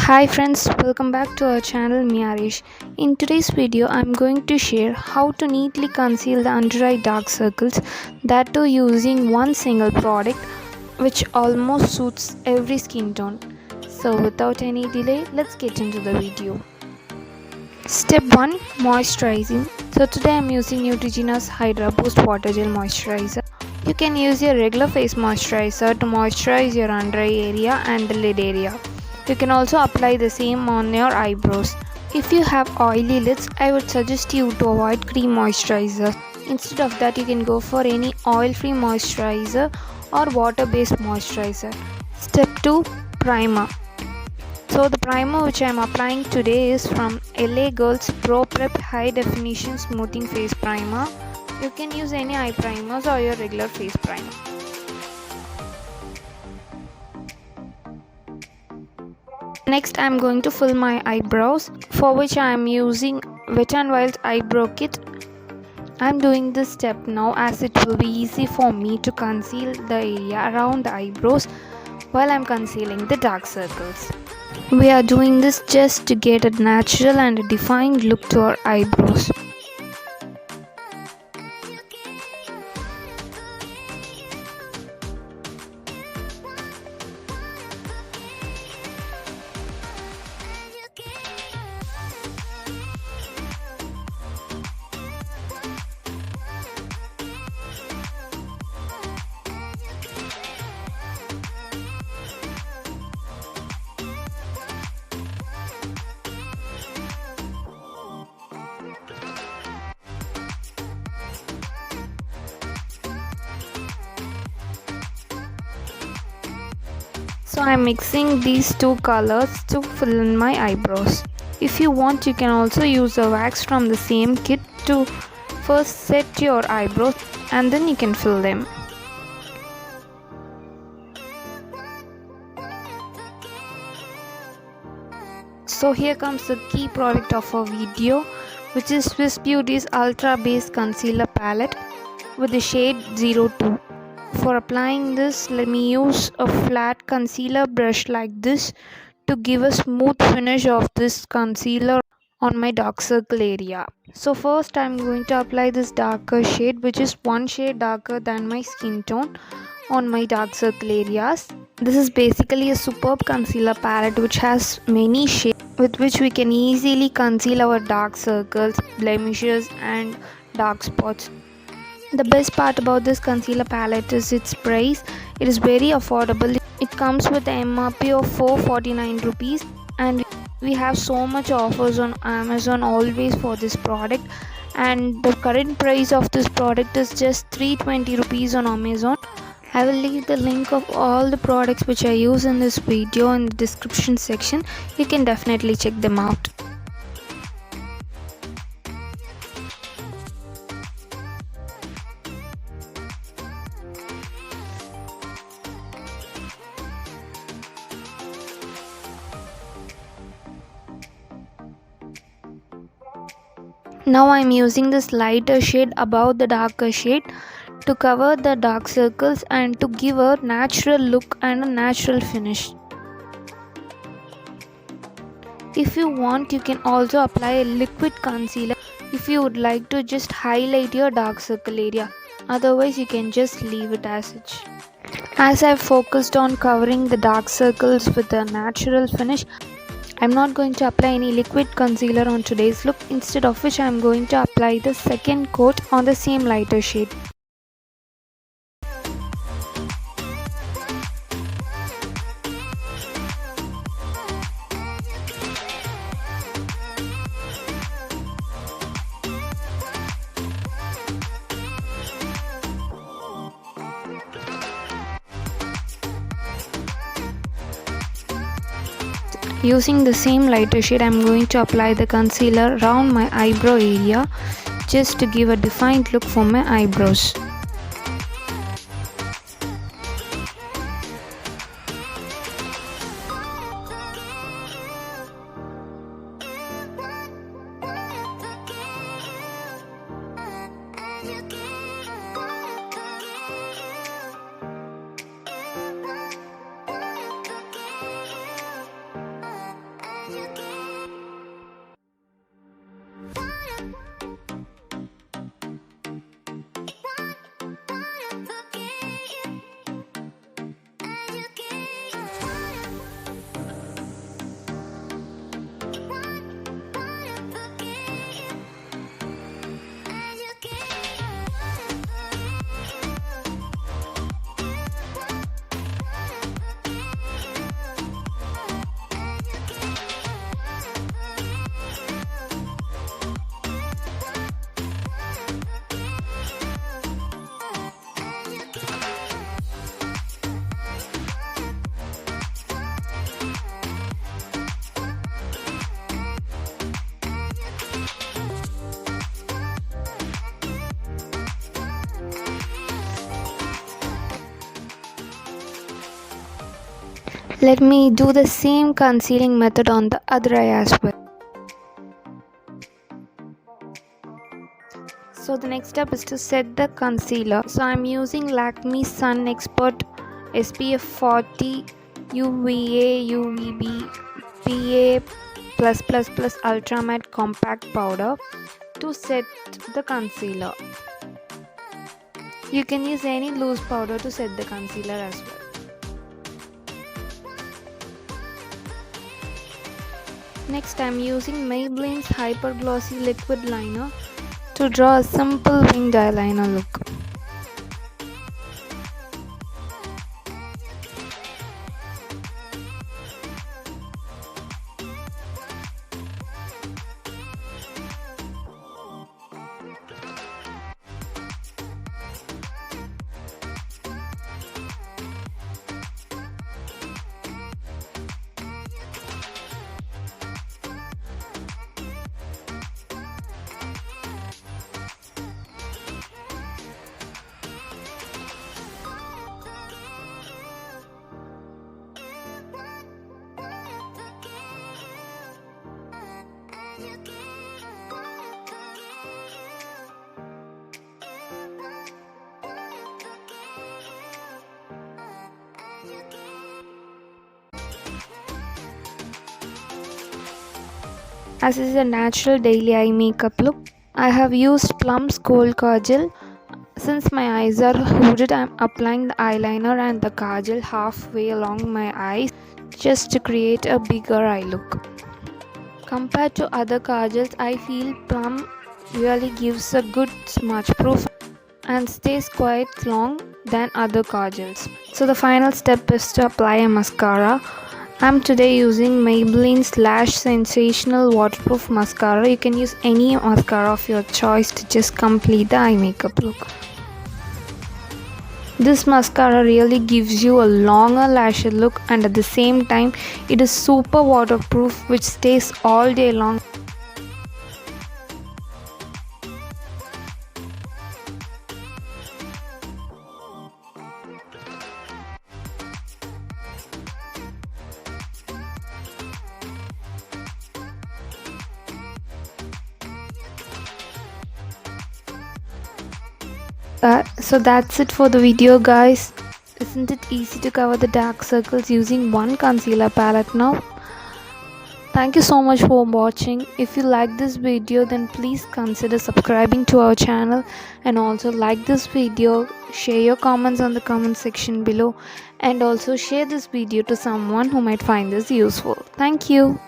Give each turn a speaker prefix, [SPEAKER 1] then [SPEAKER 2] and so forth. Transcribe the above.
[SPEAKER 1] Hi friends, welcome back to our channel Miarish. In today's video, I'm going to share how to neatly conceal the under eye dark circles, that too using one single product which almost suits every skin tone. So without any delay, let's get into the video. Step 1. Moisturizing. So today I'm using Neutrogena's Hydra Boost Water Gel Moisturizer. You can use your regular face moisturizer to moisturize your under eye area and the lid area. You can also apply the same on your eyebrows. If you have oily lids, I would suggest you to avoid cream moisturizer. Instead of that, you can go for any oil-free moisturizer or water-based moisturizer. Step 2. Primer. So the primer which I am applying today is from LA Girls Pro Prep High Definition Smoothing Face Primer. You can use any eye primers or your regular face primer. Next, I am going to fill my eyebrows, for which I am using Wet n Wild's eyebrow kit. I am doing this step now as it will be easy for me to conceal the area around the eyebrows while I am concealing the dark circles. We are doing this just to get a natural and a defined look to our eyebrows. So I am mixing these two colors to fill in my eyebrows. If you want, you can also use a wax from the same kit to first set your eyebrows and then you can fill them. So here comes the key product of our video, which is Swiss Beauty's Ultra Base Concealer Palette with the shade 02. For applying this, let me use a flat concealer brush like this to give a smooth finish of this concealer on my dark circle area. So first I'm going to apply this darker shade, which is one shade darker than my skin tone, on my dark circle areas. This is basically a superb concealer palette which has many shades with which we can easily conceal our dark circles, blemishes and dark spots. The best part about this concealer palette is its price. It is very affordable. It comes with an MRP of 449 rupees and we have so much offers on Amazon always for this product, and the current price of this product is just 320 rupees on Amazon. I will leave the link of all the products which I use in this video in the description section. You can definitely check them out. Now I am using this lighter shade above the darker shade to cover the dark circles and to give a natural look and a natural finish. If you want, you can also apply a liquid concealer if you would like to just highlight your dark circle area. Otherwise, you can just leave it as such. As I have focused on covering the dark circles with a natural finish, I'm not going to apply any liquid concealer on today's look, instead of which I'm going to apply the second coat on the same lighter shade. Using the same lighter shade, I am going to apply the concealer around my eyebrow area just to give a defined look for my eyebrows. Let me do the same concealing method on the other eye as well. So the next step is to set the concealer. So I'm using Lakme Sun Expert SPF 40 UVA UVB PA+++ Ultra Matte Compact Powder to set the concealer. You can use any loose powder to set the concealer as well. Next, I'm using Maybelline's Hyper Glossy Liquid Liner to draw a simple winged eyeliner look. As is a natural daily eye makeup look, I have used Plum's Gold Kajal. Since my eyes are hooded, I am applying the eyeliner and the kajal halfway along my eyes just to create a bigger eye look. Compared to other kajals, I feel Plum really gives a good smudge proof and stays quite long than other kajals. So the final step is to apply a mascara. I'm today using Maybelline's Lash Sensational Waterproof Mascara. You can use any mascara of your choice to just complete the eye makeup look. This mascara really gives you a longer lash look, and at the same time it is super waterproof, which stays all day long. So that's it for the video, guys. Isn't it easy to cover the dark circles using one concealer palette now? Thank you so much for watching. If you like this video, then please consider subscribing to our channel, and also like this video, share your comments on the comment section below, and also share this video to someone who might find this useful. Thank you.